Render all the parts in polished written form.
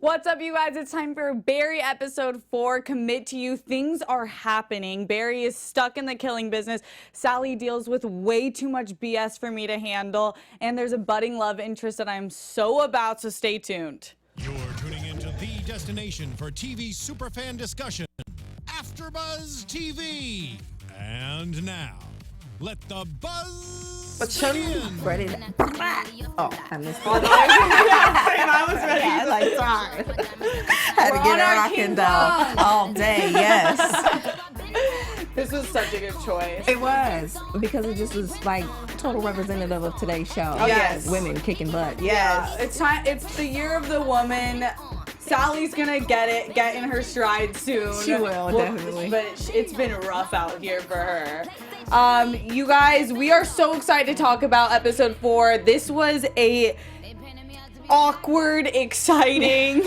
What's up, you guys? It's time for Barry episode 4, Commit to You. Things are happening. Barry is stuck in the killing business. Sally deals with way too much BS for me to handle. And there's a budding love interest that I'm so about, so stay tuned. You're tuning into the destination for TV superfan discussion, AFTERBUZZ TV. And now, let the buzz begin. Ready to... Oh, I missed it. I was ready. Yeah, like, sorry. Had to on get it our rocking though. All day, yes. This was such a good choice. It was. Because it just was like total representative of today's show. Oh, yes. Women kicking butt. Yeah, it's time. It's the year of the woman. Sally's gonna get in her stride soon. She will, definitely. But it's been rough out here for her. You guys, we are so excited to talk about episode 4. This was a awkward, exciting,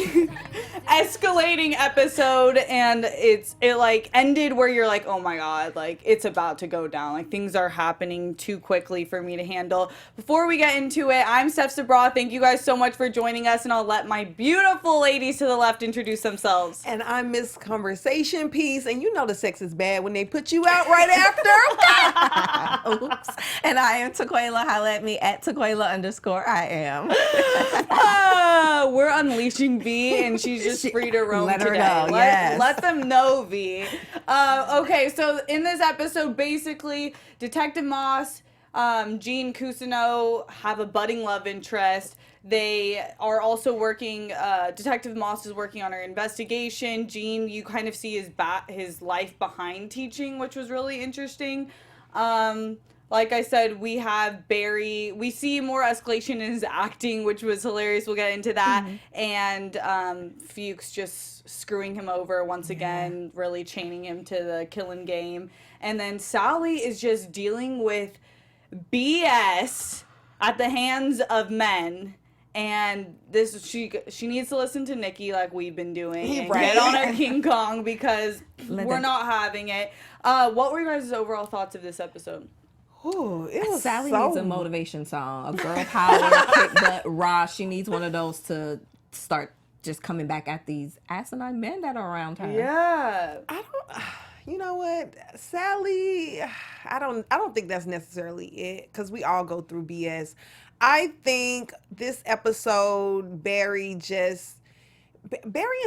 escalating episode, and it like ended where you're like, oh my god, like it's about to go down, like things are happening too quickly for me to handle. Before we get into it, I'm Steph Sabraw. Thank you guys so much for joining us, and I'll let my beautiful ladies to the left introduce themselves. And I'm Miss Conversation Piece, and you know the sex is bad when they put you out right after. Oops. And I am Taquaila. Holla at me at Taquaila_I am. We're unleashing V, and she's just free to roam Let her today. go, yes. Let them know, V. Okay, so in this episode, basically, Detective Moss, Jean, Cousino have a budding love interest. They are also working, Detective Moss is working on her investigation. Jean, you kind of see his life behind teaching, which was really interesting. Like I said, we have Barry. We see more escalation in his acting, which was hilarious. We'll get into that. Mm-hmm. And Fuchs just screwing him over once again, really chaining him to the killing game. And then Sally is just dealing with BS at the hands of men. And she needs to listen to Nikki like we've been doing and get on her King Kong because we're not having it. What were your guys' overall thoughts of this episode? Ooh, it was Sally needs a motivation song, a girl power, kick butt, raw. She needs one of those to start just coming back at these asinine men that are around her. Yeah. You know what, Sally, I don't think that's necessarily it, because we all go through BS. I think this episode, Barry and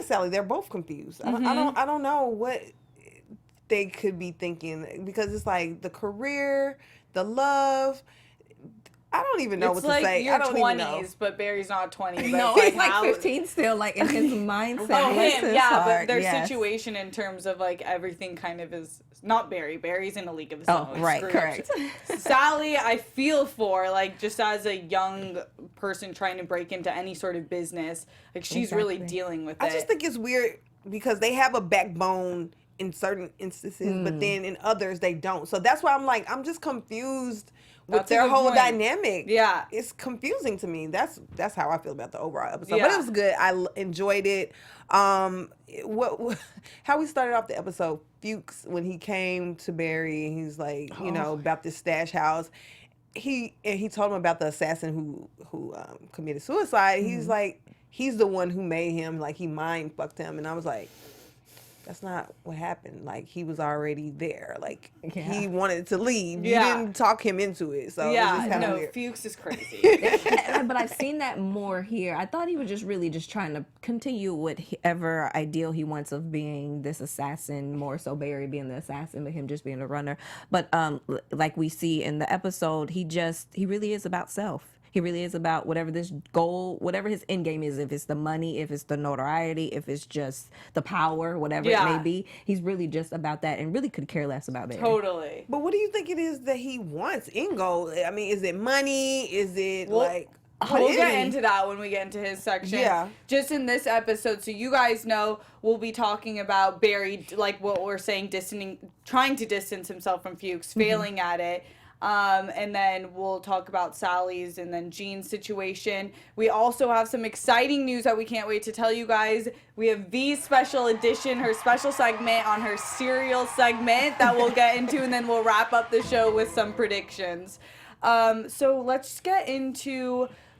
Sally, they're both confused. Mm-hmm. I don't know what they could be thinking, because it's like the career, the love. I don't even know what to say. Your I don't even know. 20s, but Barry's not 20. But No, it's he's like 15 still, like in his mindset. Oh, bless him, his yeah, heart. but their Yes. situation in terms of like everything kind of is not Barry. Barry's in a league of his own. Oh, right, Screwed correct. up. Sally, I feel for, like, just as a young person trying to break into any sort of business, like she's really dealing with it. I just think it's weird because they have a backbone in certain instances, but then in others they don't. So that's why I'm just confused with That's a their good whole point. dynamic. Yeah. It's confusing to me. That's how I feel about the overall episode. Yeah. But it was good. I enjoyed it. How we started off the episode, Fuchs, when he came to Barry, he's like, about this stash house. He told him about the assassin who committed suicide. He's like, he's the one who made him, like, he mind fucked him. And I was like, that's not what happened. Like, he was already there. Like, he wanted to leave. Yeah. You didn't talk him into it. So it was just kind of weird. Fuchs is crazy. But I've seen that more here. I thought he was just really just trying to continue whatever ideal he wants of being this assassin, more so Barry being the assassin, but him just being a runner. But like we see in the episode, he really is about self. He really is about whatever this goal, whatever his end game is, if it's the money, if it's the notoriety, if it's just the power, whatever it may be. He's really just about that and really could care less about Barry. Totally. But what do you think it is that he wants in goal? I mean, is it money? Is it like... We'll get into that when we get into his section. Yeah. Just in this episode, so you guys know, we'll be talking about Barry, like what we're saying, trying to distance himself from Fuchs, failing at it. And then we'll talk about Sally's and then Jean's situation. We also have some exciting news that we can't wait to tell you guys. We have V's special edition, her special segment on her cereal segment that we'll get into, and then we'll wrap up the show with some predictions. So let's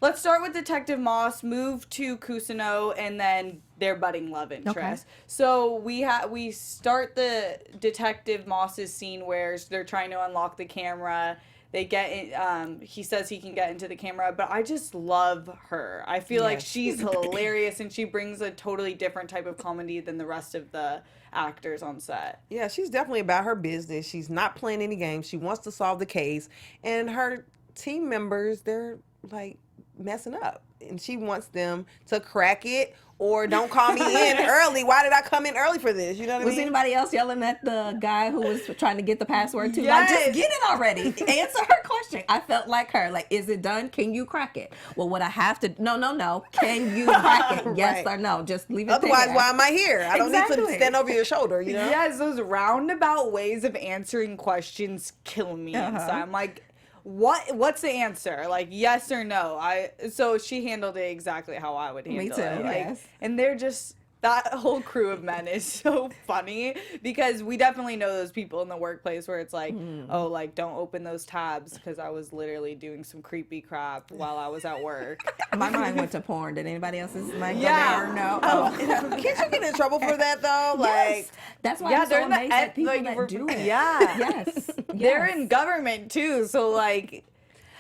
let's start with Detective Moss, move to Cousino, and then their budding love interest. So we start the Detective Moss's scene where they're trying to unlock the camera. They get in, he says he can get into the camera, but I just love her. I feel like she's hilarious, and she brings a totally different type of comedy than the rest of the actors on set. Yeah, she's definitely about her business. She's not playing any games. She wants to solve the case. And her team members, they're like messing up. And she wants them to crack it or don't call me in early. Why did I come in early for this? You know what I Was mean? anybody else yelling at the guy who was trying to get the password too? Yes. Like, just get it already. Answer her question. I felt like her. Like, is it done? Can you crack it? Well, would I have to? No. Can you crack it? Yes or no? Just leave it Otherwise, there. why am I here? I don't need to Exactly. stand over your shoulder, you know? Yes, those roundabout ways of answering questions kill me inside. I'm like, what's the answer? Like, yes or no? So she handled it exactly how I would handle too, it. Like, yes. And they're just, that whole crew of men is so funny because we definitely know those people in the workplace where it's like, oh, like, don't open those tabs because I was literally doing some creepy crap while I was at work. My mind went to porn. Did anybody else's mind Yeah. go there? No. Can't you get in trouble for that, though? Like, That's why Yeah, I'm so they're in the amazed at people that we're- do it. Yeah. Yes. They're Yes. in government too, so like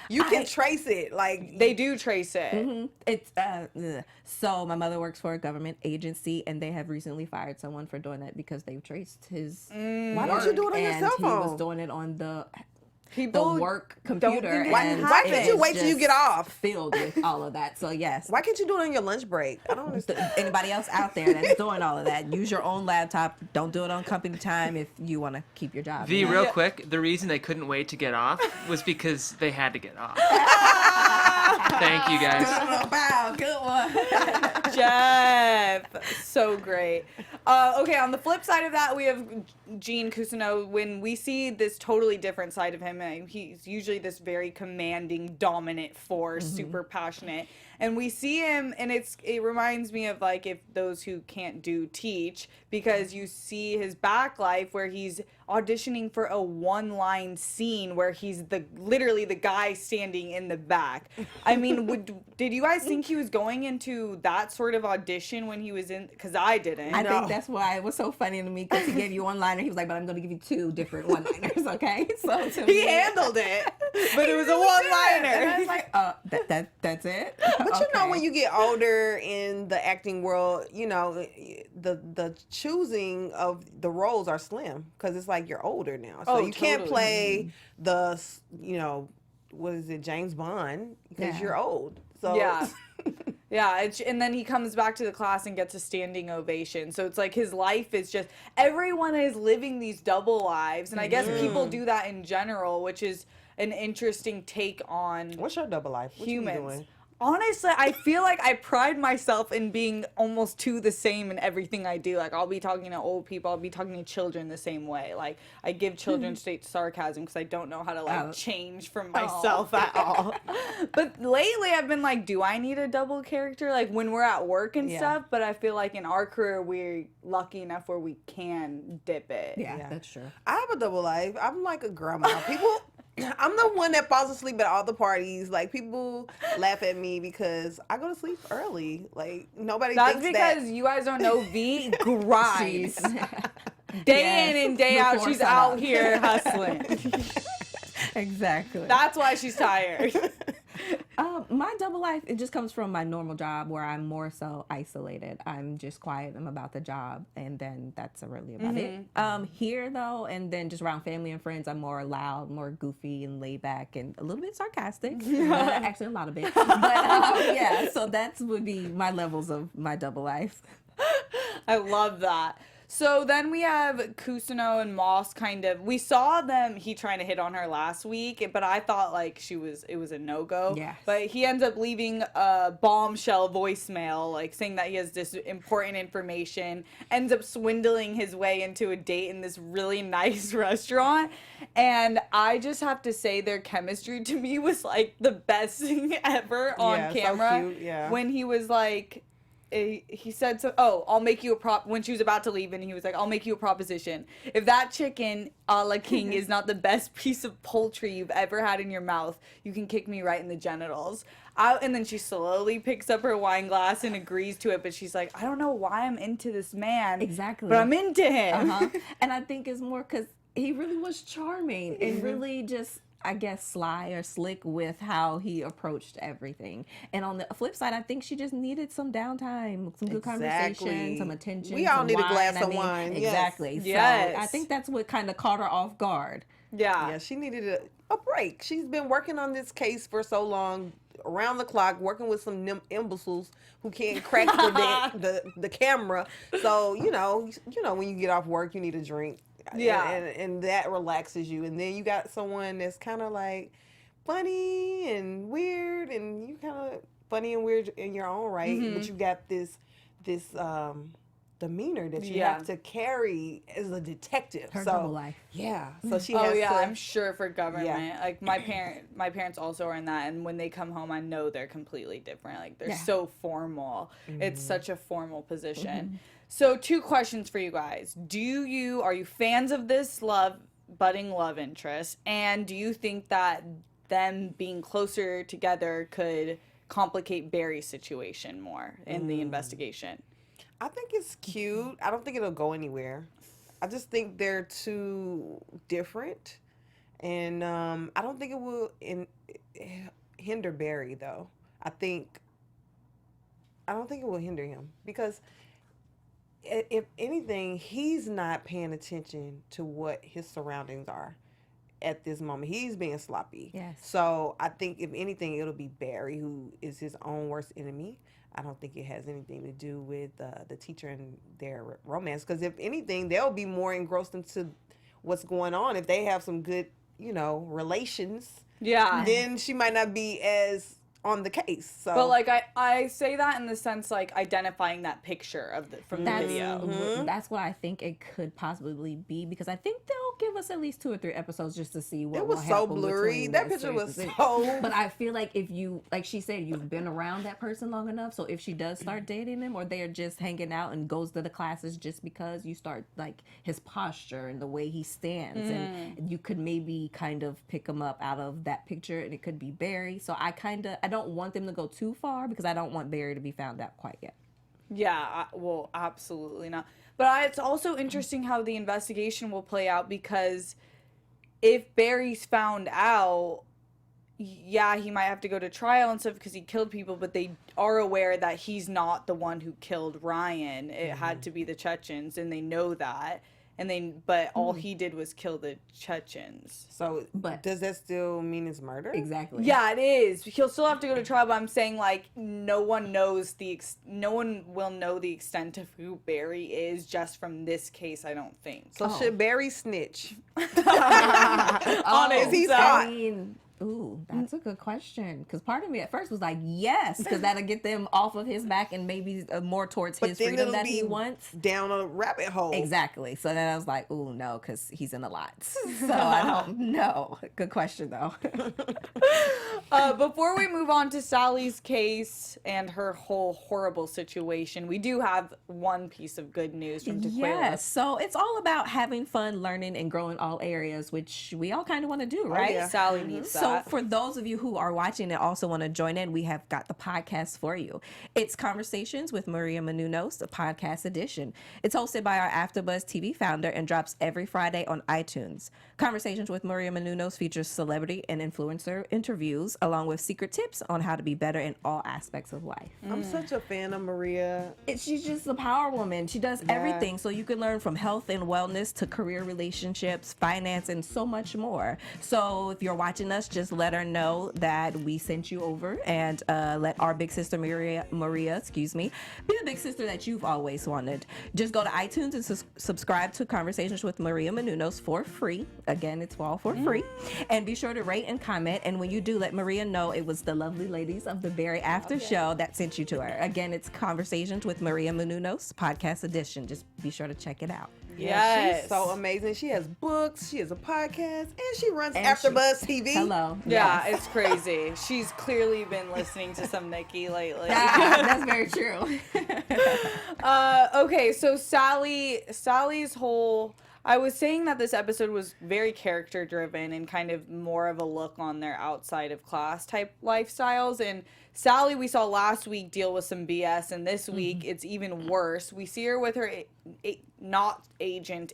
you can trace it. Like, they do trace it. It's so my mother works for a government agency, and they have recently fired someone for doing that because they've traced his. why don't you do it on your and cell he was phone? doing it on the People work don't computer. think it and Why it can't you is wait till you just get off? Filled with all of that. So yes. Why can't you do it on your lunch break? I don't understand. Anybody else out there that's doing all of that, use your own laptop. Don't do it on company time if you want to keep your job. V, real quick, the reason they couldn't wait to get off was because they had to get off. Thank you, guys. Wow, good one. Jeff, so great. Okay, on the flip side of that, we have Gene Cousino. When we see this totally different side of him, and he's usually this very commanding, dominant force, super passionate. And we see him, and it reminds me of like if those who can't do teach, because you see his back life where he's auditioning for a one-line scene where he's literally the guy standing in the back. I mean, did you guys think he was going into that sort of audition when he was in? Because I didn't. I think that's why it was so funny to me, because he gave you one liner. He was like, but I'm going to give you two different one liners, okay? So to He me, handled it, but it was a And I one-liner. was like, that's it? But you know, Okay. when you get older in the acting world, you know, the choosing of the roles are slim because it's like you're older now, so Oh, you can't totally. play the, you know, what is it, James Bond, because Yeah. you're old. So Yeah. Yeah, and then he comes back to the class and gets a standing ovation. So it's like his life is just, everyone is living these double lives. And I guess people do that in general, which is an interesting take on What's your double life? What you be humans. doing? Honestly, I feel like I pride myself in being almost the same in everything I do. Like, I'll be talking to old people, I'll be talking to children the same way. Like, I give children straight sarcasm because I don't know how to, like, change from myself at all. But lately, I've been like, do I need a double character? Like, when we're at work and stuff, but I feel like in our career, we're lucky enough where we can dip it. Yeah, that's true. I have a double life. I'm like a grandma. I'm the one that falls asleep at all the parties. Like, people laugh at me because I go to sleep early. Like, nobody That's thinks because you guys don't know V grinds. Day Yes, in and day out, before she's sunup. out here hustling. Exactly. That's why she's tired. My double life, it just comes from my normal job where I'm more so isolated. I'm just quiet. I'm about the job, and then that's really about it. Here though, and then just around family and friends, I'm more loud, more goofy and laid back, and a little bit sarcastic. Actually, a lot of it. But yeah, so that would be my levels of my double life. I love that. So then we have Cousino and Moss we saw them, he trying to hit on her last week, but I thought like it was a no-go. Yes. But he ends up leaving a bombshell voicemail, like saying that he has this important information, ends up swindling his way into a date in this really nice restaurant. And I just have to say their chemistry to me was like the best thing ever on Yeah, so camera. cute, yeah. When he was like, he said, I'll make you a when she was about to leave, and he was like, I'll make you a proposition. If that chicken a la king is not the best piece of poultry you've ever had in your mouth, you can kick me right in the genitals. And then she slowly picks up her wine glass and agrees to it, but she's like, I don't know why I'm into this man. Exactly. But I'm into him. And I think it's more because he really was charming and really just, I guess, sly or slick with how he approached everything. And on the flip side, I think she just needed some downtime, some good conversation, some attention. We all some need wine. a glass of wine. Exactly. Yes. So I think that's what kind of caught her off guard. Yeah, she needed a break. She's been working on this case for so long, around the clock, working with some imbeciles who can't crack the camera. So you know, when you get off work, you need a drink. Yeah, and that relaxes you. And then you got someone that's kind of like funny and weird, and you kind of funny and weird in your own right. But you got this demeanor that you have to carry as a detective. Her double life. Yeah. So she has to. I'm sure for government. Like my parents also are in that, and when they come home, I know they're completely different. Like they're so formal. It's such a formal position. So 2 questions for you guys. Are you fans of this budding love interest? And do you think that them being closer together could complicate Barry's situation more in the investigation? I think it's cute. I don't think it'll go anywhere. I just think they're too different. And I don't think it will hinder Barry, though. I don't think it will hinder him because if anything, he's not paying attention to what his surroundings are at this moment. He's being sloppy. Yes. So I think if anything, it'll be Barry who is his own worst enemy. I don't think it has anything to do with the teacher and their romance. Because if anything, they'll be more engrossed into what's going on. If they have some good, relations, then she might not be as on the case. So, but like I say that in the sense like identifying that picture from the video. That's what I think it could possibly be, because I think they'll give us at least 2 or 3 episodes just to see what it was will so happen blurry. That picture was so. But I feel like if you, like she said, you've been around that person long enough, so if she does start dating him, or they're just hanging out and goes to the classes just because, you start like his posture and the way he stands, and you could maybe kind of pick him up out of that picture, and it could be Barry. So I don't want them to go too far, because I don't want Barry to be found out quite yet. Yeah, well, absolutely not. But it's also interesting how the investigation will play out, because if Barry's found out, he might have to go to trial and stuff because he killed people, but they are aware that he's not the one who killed Ryan. It had to be the Chechens, and they know that. But all he did was kill the Chechens. So, does that still mean it's murder? Exactly. Yeah, it is. He'll still have to go to trial, but I'm saying, like, no one will know the extent of who Barry is just from this case, I don't think. So should Barry snitch? Honest, he's I mean, ooh, that's a good question. Because part of me at first was like, yes, because that'll get them off of his back and maybe more towards his freedom that he wants. Down a rabbit hole. Exactly. So then I was like, ooh, no, because he's in a lot. So I don't know. Good question, though. Before we move on to Sally's case and her whole horrible situation, we do have one piece of good news from Taquaila. Yes. So it's all about having fun, learning, and growing all areas, which we all kind of want to do, right? yeah. Sally needs that. So for those of you who are watching and also want to join in, we have got the podcast for you. It's Conversations with Maria Menounos, the podcast edition. It's hosted by our AFTERBUZZ TV founder and drops every Friday on iTunes. Conversations with Maria Menounos features celebrity and influencer interviews, along with secret tips on how to be better in all aspects of life. I'm such a fan of Maria. She's just a power woman. She does everything. So you can learn from health and wellness to career, relationships, finance, and so much more. So if you're watching us, just let her know that we sent you over, and let our big sister Maria, be the big sister that you've always wanted. Just go to iTunes and subscribe to Conversations with Maria Menounos for free. Again, it's all for free. And be sure to rate and comment. And when you do, let Maria know it was the lovely ladies of the Barry After Show that sent you to her. Again, it's Conversations with Maria Menounos, podcast edition. Just be sure to check it out. Yes. She's so amazing. She has books, she has a podcast, and she runs AfterBuzz TV. Hello. Yeah, it's crazy. She's clearly been listening to some Nicki lately. That's very true. Okay, so Sally's whole I was saying that this episode was very character driven and kind of more of a look on their outside of class type lifestyles. And Sally, we saw last week deal with some BS, and this week it's even worse. We see her with her not agent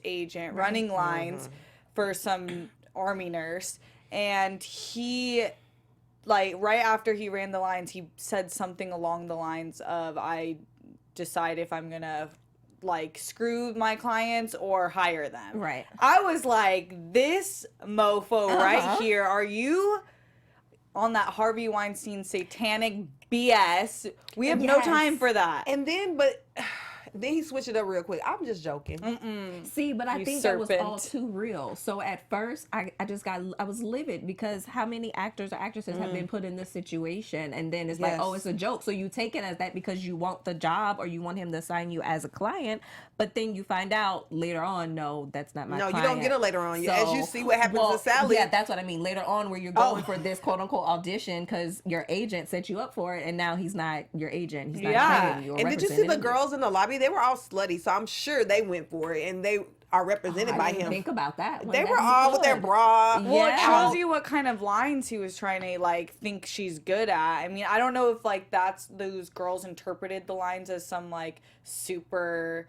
running lines for some army nurse, and he, like, right after he ran the lines, he said something along the lines of, I decide if I'm gonna like screw my clients or hire them. Right. I was like, this mofo right here, are you on that Harvey Weinstein satanic BS? We have no time for that. And then, then he switched it up real quick. I'm just joking. See, but I You think that was all serpent. too real. So at first, I was livid because how many actors or actresses have been put in this situation, and then it's like, oh, it's a joke. So you take it as that because you want the job or you want him to assign you as a client, but then you find out later on, no, that's not my client. No, you don't get it later on. As you see what happens to Sally. Yeah, that's what I mean. Later on, where you're going for this quote unquote audition because your agent set you up for it, and now he's not your agent. He's not paying you. Or and did you see the girls in the lobby? They were all slutty, so I'm sure they went for it, and they are represented by I didn't him. think about that. They were all with their bra. Well, it Yeah. shows you what kind of lines he was trying to like think she's good at. I mean, I don't know if like that's those girls interpreted the lines as some like super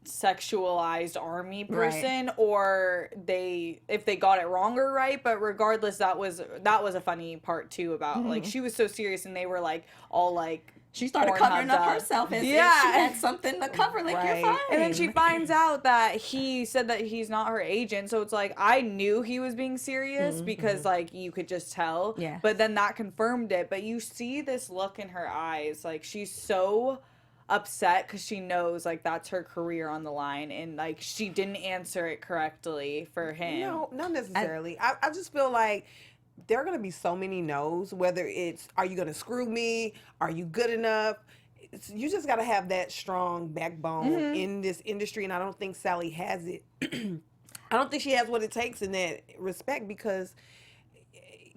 sexualized army person, or if they got it wrong or right. But regardless, that was a funny part too about like she was so serious and they were like all like. She started Pornhub covering up up. herself as if she Yeah. had something to cover. Like, you're fine. And then she finds out that he said that he's not her agent. So it's like, I knew he was being serious because, like, you could just tell. Yeah. But then that confirmed it. But you see this look in her eyes. Like, she's so upset because she knows, like, that's her career on the line. And, like, she didn't answer it correctly for him. No, not necessarily. I just feel like there are going to be so many no's, whether it's, are you going to screw me? Are you good enough? You just got to have that strong backbone in this industry, and I don't think Sally has it. I don't think she has what it takes in that respect, because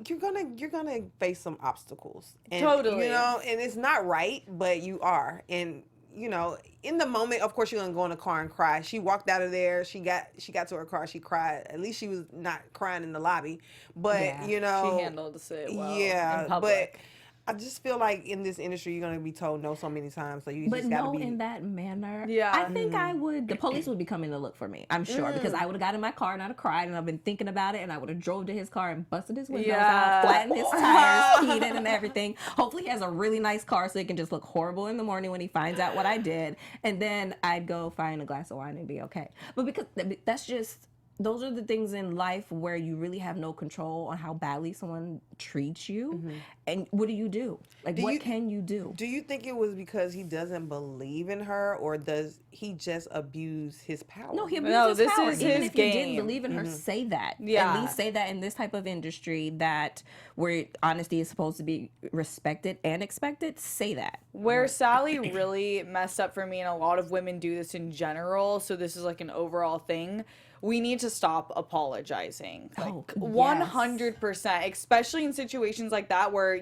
you're gonna face some obstacles. And, Totally. You know, and it's not right, but you are. And you know, in the moment, of course, you're gonna go in the car and cry. She walked out of there. She got to her car. She cried. At least she was not crying in the lobby. But you know, She handled it well. Yeah, in public. but I just feel like in this industry, you're gonna be told no so many times. So you But just gotta no, be in that manner. Yeah. I think I would. The police would be coming to look for me. I'm sure, because I would have got in my car and I'd have cried, and I've been thinking about it, and I would have drove to his car and busted his windows out, flattened his tires, peed in and everything. Hopefully, he has a really nice car so he can just look horrible in the morning when he finds out what I did, and then I'd go find a glass of wine and be okay. But because that's just. Those are the things in life where you really have no control on how badly someone treats you. And what do you do? Like, what can you do? Do you think it was because he doesn't believe in her, or does he just abuse his power? No, he abuses No, his this power. is Even his if you didn't game. believe in her, say that. Yeah. At least say that in this type of industry that where honesty is supposed to be respected and expected, say that. Where Sally really messed up for me, and a lot of women do this in general, so this is like an overall thing. We need to stop apologizing. Like, 100%, especially in situations like that where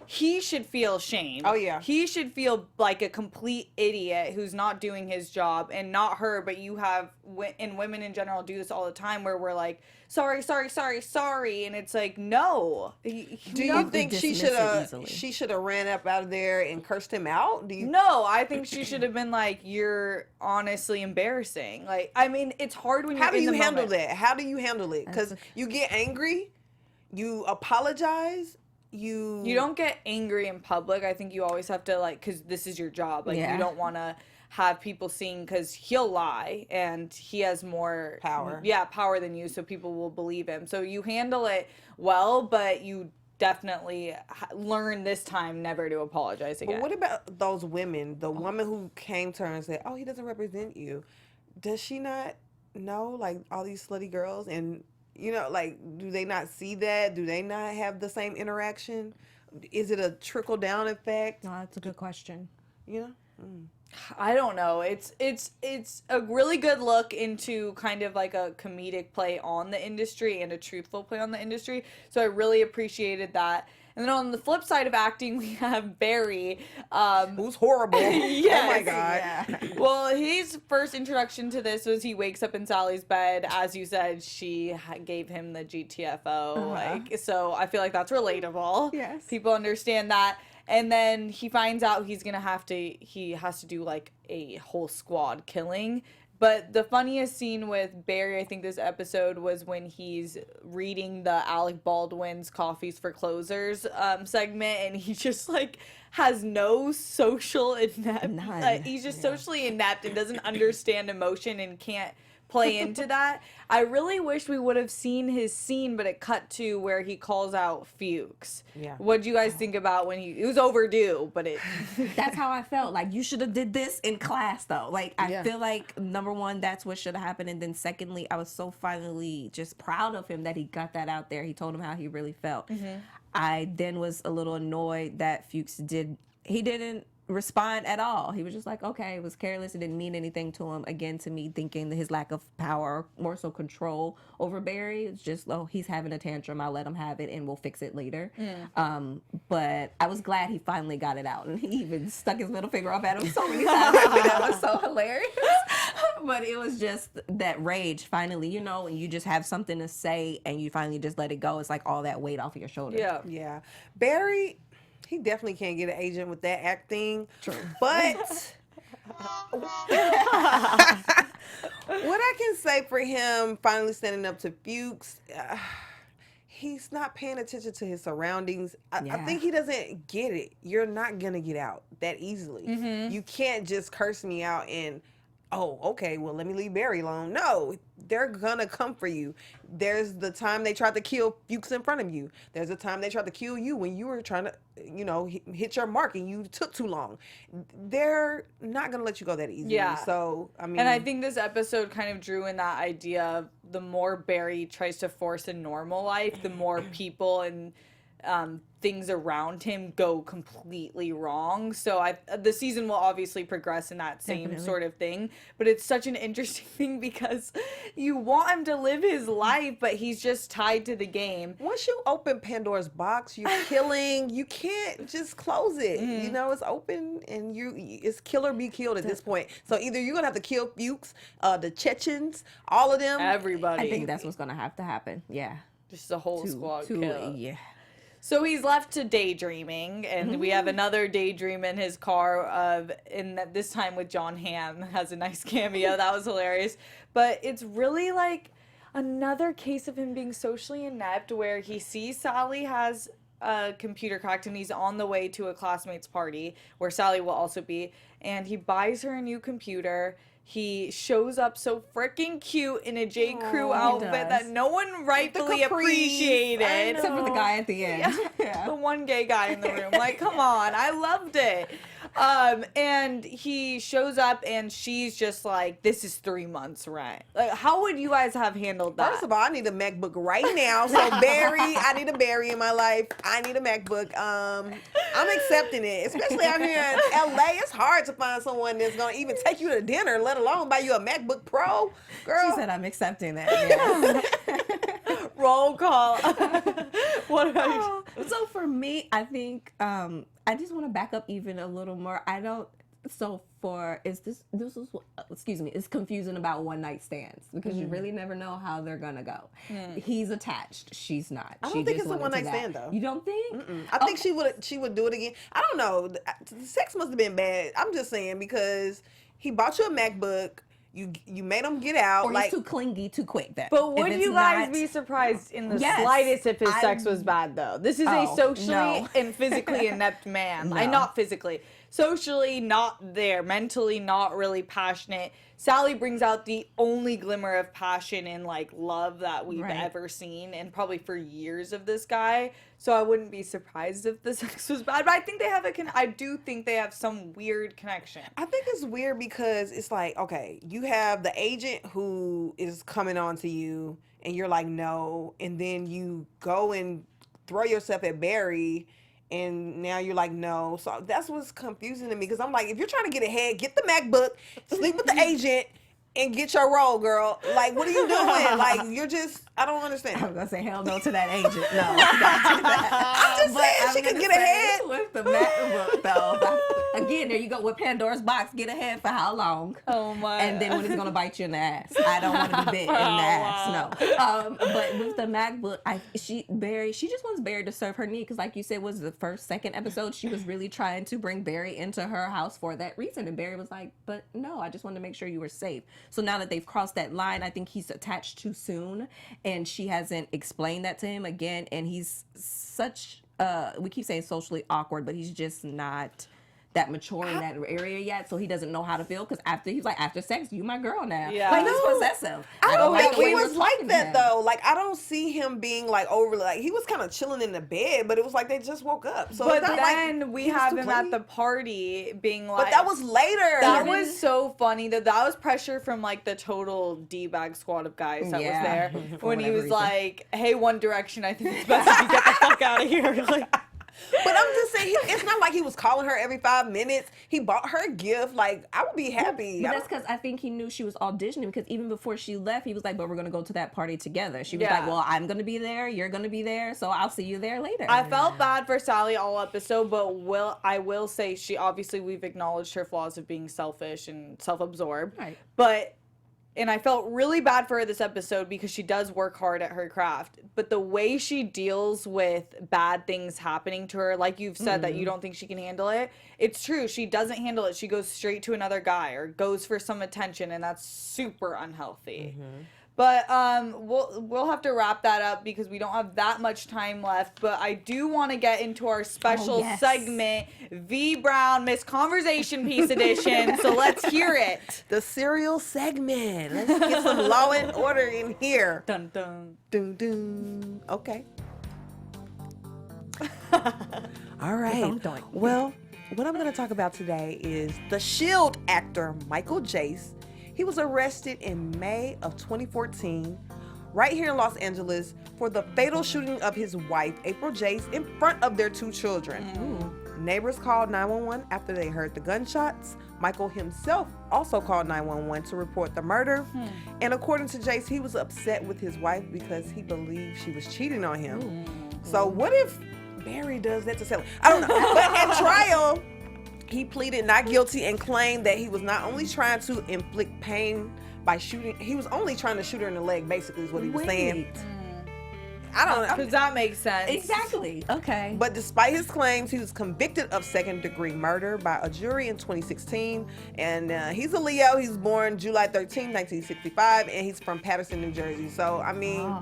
he should feel shame. Oh, yeah. He should feel like a complete idiot who's not doing his job, and not her, but you have, and women in general do this all the time where we're like, sorry, and it's like, no. Do you think she dismiss it should have ran up out of there and cursed him out? No, I think she should have been like, you're honestly embarrassing. Like, I mean, it's hard when you're How do in you the handle moment. that? How do you handle it? Because you get angry, you apologize, you don't get angry in public. I think you always have to, like, because this is your job. Like, you don't want to have people seeing, because he'll lie and he has more power. Yeah, power than you, so people will believe him. So you handle it well, but you definitely learn this time never to apologize again. But what about those women? The woman who came to her and said, "Oh, he doesn't represent you." Does she not know, like, all these slutty girls? And, you know, like, do they not see that? Do they not have the same interaction? Is it a trickle-down effect? No, that's a good question. You know? I don't know. It's a really good look into kind of like a comedic play on the industry and a truthful play on the industry. So I really appreciated that. And then on the flip side of acting, we have Barry. Who's horrible. Yes. Oh my God. Yeah. Well, his first introduction to this was he wakes up in Sally's bed. As you said, she gave him the GTFO. Like, so I feel like that's relatable. Yes. People understand that. And then he finds out he has to do like a whole squad killing. But the funniest scene with Barry, I think this episode, was when he's reading the Alec Baldwin's Coffees for Closers segment, and he just like has no social inept. None. He's just socially inept and doesn't understand emotion and can't play into that. I really wish we would have seen his scene, but it cut to where he calls out Fuchs. Yeah. What do you guys think about when it was overdue, but it That's how I felt. Like, you should have did this in class, though. Like, I feel like, number one, that's what should have happened. And then secondly, I was so finally just proud of him that he got that out there. He told him how he really felt. I then was a little annoyed that Fuchs didn't respond at all. He was just like, okay, it was careless. It didn't mean anything to him. Again, to me, thinking that his lack of power, more so control over Barry, it's just, oh, he's having a tantrum. I'll let him have it and we'll fix it later. But I was glad he finally got it out. And he even stuck his middle finger up at him so many times. That was so hilarious. But it was just that rage finally, you know, and you just have something to say and you finally just let it go. It's like all that weight off of your shoulders. Yeah. Barry, he definitely can't get an agent with that acting. True. But what I can say for him finally standing up to Fuchs, he's not paying attention to his surroundings. I think he doesn't get it. You're not going to get out that easily. You can't just curse me out and, oh, okay, well, let me leave Barry alone. No, they're going to come for you. There's the time they tried to kill Fuchs in front of you. There's the time they tried to kill you when you were trying to, you know, hit your mark and you took too long. They're not going to let you go that easily. Yeah. So, I mean. And I think this episode kind of drew in that idea of the more Barry tries to force a normal life, the more people and things around him go completely wrong. So the season will obviously progress in that same sort of thing. But it's such an interesting thing because you want him to live his life, but he's just tied to the game. Once you open Pandora's box, you're killing. You can't just close it. You know, it's open and it's kill or be killed at this point. So either you're gonna have to kill Fuchs, the Chechens, all of them, Everybody. I think that's what's going to have to happen. Yeah. Just the whole squad kill. Yeah. So he's left to daydreaming, and we have another daydream in his car this time with John Hamm. Has a nice cameo. That was hilarious. But it's really like another case of him being socially inept where he sees Sally has a computer cracked and he's on the way to a classmate's party where Sally will also be, and he buys her a new computer. He shows up so freaking cute in a J. Crew outfit that no one rightfully appreciated. Except for the guy at the end. Yeah. The one gay guy in the room. Like, come on. I loved it. And he shows up and she's just like, this is 3 months rent. Like, how would you guys have handled that? First of all, I need a MacBook right now. So I need a Barry in my life. I need a MacBook. I'm accepting it. Especially out here in LA. It's hard to find someone that's going to even take you to dinner, let alone buy you a MacBook Pro. Girl. She said, I'm accepting that. Yes. Roll call. What about you? So for me, I think I just want to back up even a little more. It's confusing about one night stands because you really never know how they're gonna go. He's attached, she's not. I don't think it's a one night stand though. You don't think? I think she would do it again. I don't know. The sex must have been bad. I'm just saying because he bought you a MacBook. You made him get out. Or like, he's too clingy too quick then. But would If you it's guys not- be surprised in the Yes. slightest if his sex was bad, though? This is a Oh, socially no. and physically inept man. No. Not physically. Socially not there. Mentally not really passionate. Sally brings out the only glimmer of passion and, like, love that we've Right. ever seen, and probably for years of this guy. So I wouldn't be surprised if the sex was bad. But I think they have I do think they have some weird connection. I think it's weird because it's like, okay, you have the agent who is coming on to you and you're like, no. And then you go and throw yourself at Barry and now you're like, no. So that's what's confusing to me because I'm like, if you're trying to get ahead, get the MacBook, sleep with the agent, and get your role, girl. Like, what are you doing? Like, you're just, I don't understand. I was gonna say hell no to that agent. No, don't do that. I'm just saying, she could get ahead. With the MacBook, though. Again, there you go with Pandora's box. Get ahead for how long? Oh my! And then when it's gonna bite you in the ass. I don't want to be bit in the ass. No. But with the MacBook, she just wants Barry to serve her need because, like you said, was the second episode. She was really trying to bring Barry into her house for that reason, and Barry was like, "But no, I just wanted to make sure you were safe." So now that they've crossed that line, I think he's attached too soon, and she hasn't explained that to him again. And he's such, we keep saying socially awkward, but he's just not that mature in that area yet, so he doesn't know how to feel. Because after sex, you my girl now. Yeah. Like, he's possessive. I don't like think the way he we're was like talking to that him. though. Like, I don't see him being like overly, like, he was kind of chilling in the bed, but it was like they just woke up. So But it's not then like we he was have too him at clingy. the party being like. But that was later. That was so funny. That was pressure from like the total D-bag squad of guys that Yeah, was there for when he whatever was reason. like, "Hey, One Direction, I think it's best if you get the fuck out of here." Like, But I'm just saying, it's not like he was calling her every 5 minutes. He bought her a gift. Like, I would be happy. But that's because I think he knew she was auditioning, because even before she left, he was like, but we're going to go to that party together. She was Yeah. like, well, I'm going to be there. You're going to be there. So I'll see you there later. I felt bad for Sally all episode, but I will say we've acknowledged her flaws of being selfish and self-absorbed. Right. And I felt really bad for her this episode because she does work hard at her craft. But the way she deals with bad things happening to her, like you've said that you don't think she can handle it, it's true. She doesn't handle it. She goes straight to another guy or goes for some attention, and that's super unhealthy. But we'll have to wrap that up because we don't have that much time left. But I do want to get into our special segment, V Brown Miss Conversation Piece Edition. So let's hear it. the serial segment. Let's get some law and order in here. Dun dun. Dun, dun. Okay. All right. Dun. Well, what I'm going to talk about today is the Shield actor Michael Jace. He was arrested in May of 2014 right here in Los Angeles for the fatal shooting of his wife, April Jace, in front of their 2 children. Neighbors called 911 after they heard the gunshots. Michael himself also called 911 to report the murder. And according to Jace, he was upset with his wife because he believed she was cheating on him. So what if Barry does that to Sally? I don't know. But at trial, he pleaded not guilty and claimed that he was not only trying to inflict pain by shooting, he was only trying to shoot her in the leg, basically, is what he was saying. I don't know. Because that makes sense. Exactly. Okay. But despite his claims, he was convicted of second-degree murder by a jury in 2016. And he's a Leo. He was born July 13, 1965, and he's from Paterson, New Jersey. So, I mean,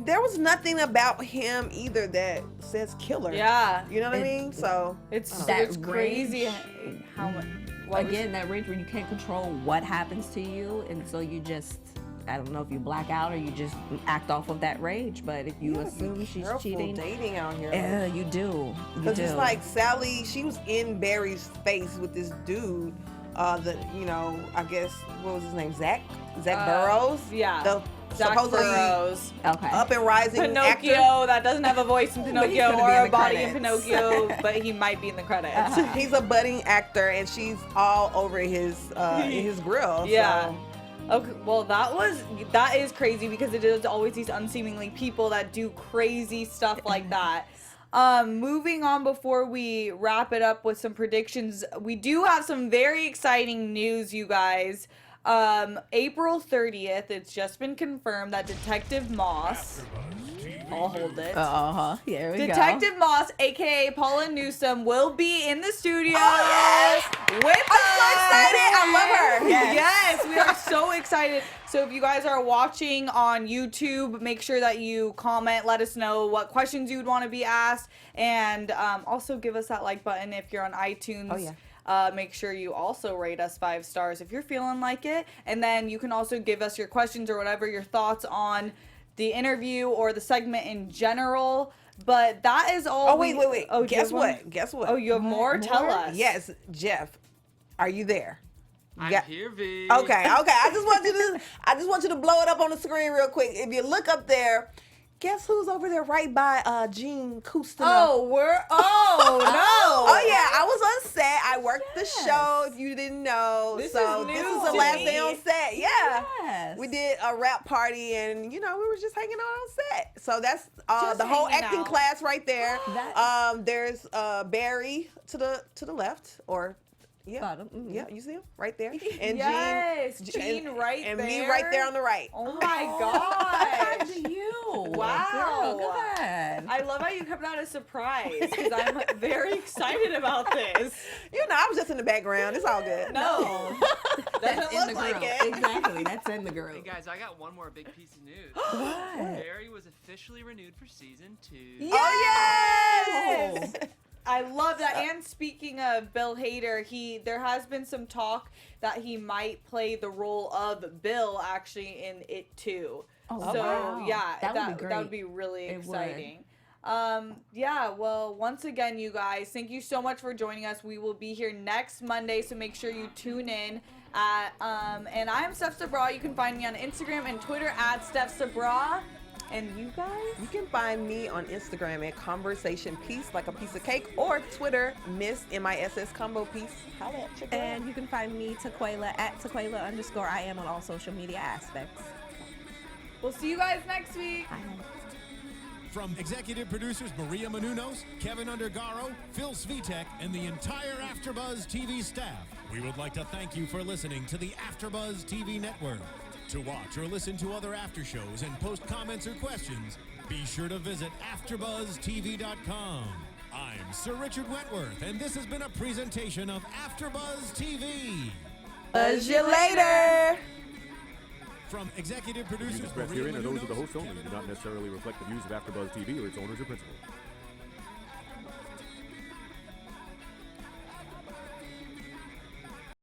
there was nothing about him either that says killer. Yeah. You know what I mean? So, It's That crazy range. how much. Again, that range where you can't control what happens to you, and so you just, I don't know if you black out or you just act off of that rage, but if you assume she's careful cheating, dating out here. yeah, you do. Because it's like Sally, she was in Barry's face with this dude. I guess, what was his name? Zach Burrows? Yeah. The Zach supposedly Burrows. Okay. up and rising Pinocchio, actor. that doesn't have a voice in he's Pinocchio gonna be or in a the body in credits. Pinocchio, but he might be in the credits. He's a budding actor, and she's all over his grill. Yeah. So. Okay, well that is crazy because it is always these unseemingly people that do crazy stuff like that. Moving on before we wrap it up with some predictions, we do have some very exciting news, you guys. April 30th, it's just been confirmed that Detective Moss, I'll hold it. Here we go. Detective Moss, aka Paula Newsome, will be in the studio with I'm so excited. I love her. Yes, we are so excited. So if you guys are watching on YouTube, make sure that you comment, let us know what questions you would want to be asked, and also give us that like button if you're on iTunes. Oh, yeah. Make sure you also rate us 5 stars if you're feeling like it. And then you can also give us your questions or whatever, your thoughts on the interview or the segment in general. But that is all. Oh, wait. Oh, Guess what? Oh, you have more? Tell us. Yes, Jeff. Are you there? I'm Yeah. here, V. Okay. I just want you to blow it up on the screen real quick. If you look up there, guess who's over there right by Gene Cousteau? Oh yeah, I was on set. I worked the show. If you didn't know, This this is is the new last to day on me. set. Yeah, Yes. we did a rap party, and we were just hanging out on set. So that's the whole hanging acting out. class right there. That- There's Barry to the left, or Bottom, mhm. yeah, you see him right there, and Yes, Gene, Gene right and there. me right there on the right. Oh my How gosh. do you? Wow. Girl, go ahead. I love how you kept that a surprise because I'm very excited about this. I was just in the background. It's all good. No, doesn't in look the like group. it. Exactly. That's in the Hey group. guys, I got one more big piece of news. What? Barry was officially renewed for season 2. Oh yes! I love that. And speaking of Bill Hader, there has been some talk that he might play the role of Bill actually in it too. Oh, So wow. yeah, That would be that would great. be really It would. exciting. Yeah, well, once again, you guys, thank you so much for joining us. We will be here next Monday, so make sure you tune in. And I am Steph Sabraw. You can find me on Instagram and Twitter at Steph Sabraw. And you guys? You can find me on Instagram at Conversation Piece, like a piece of cake, or Twitter, Miss MISS Combo Piece. Holla at check it out. And you can find me, Taquaila, at Taquaila_I am on all social media aspects. We'll see you guys next week. From executive producers Maria Menounos, Keven Undergaro, Phil Svitek, and the entire AfterBuzz TV staff, we would like to thank you for listening to the AfterBuzz TV network. To watch or listen to other after shows and post comments or questions, be sure to visit AfterBuzzTV.com. I'm Sir Richard Wentworth, and this has been a presentation of AfterBuzz TV. Buzz you later. From executive Views producers expressed Maria herein are those of the Menounos, host only Keven and do not necessarily reflect the views of AfterBuzz TV or its owners or principals.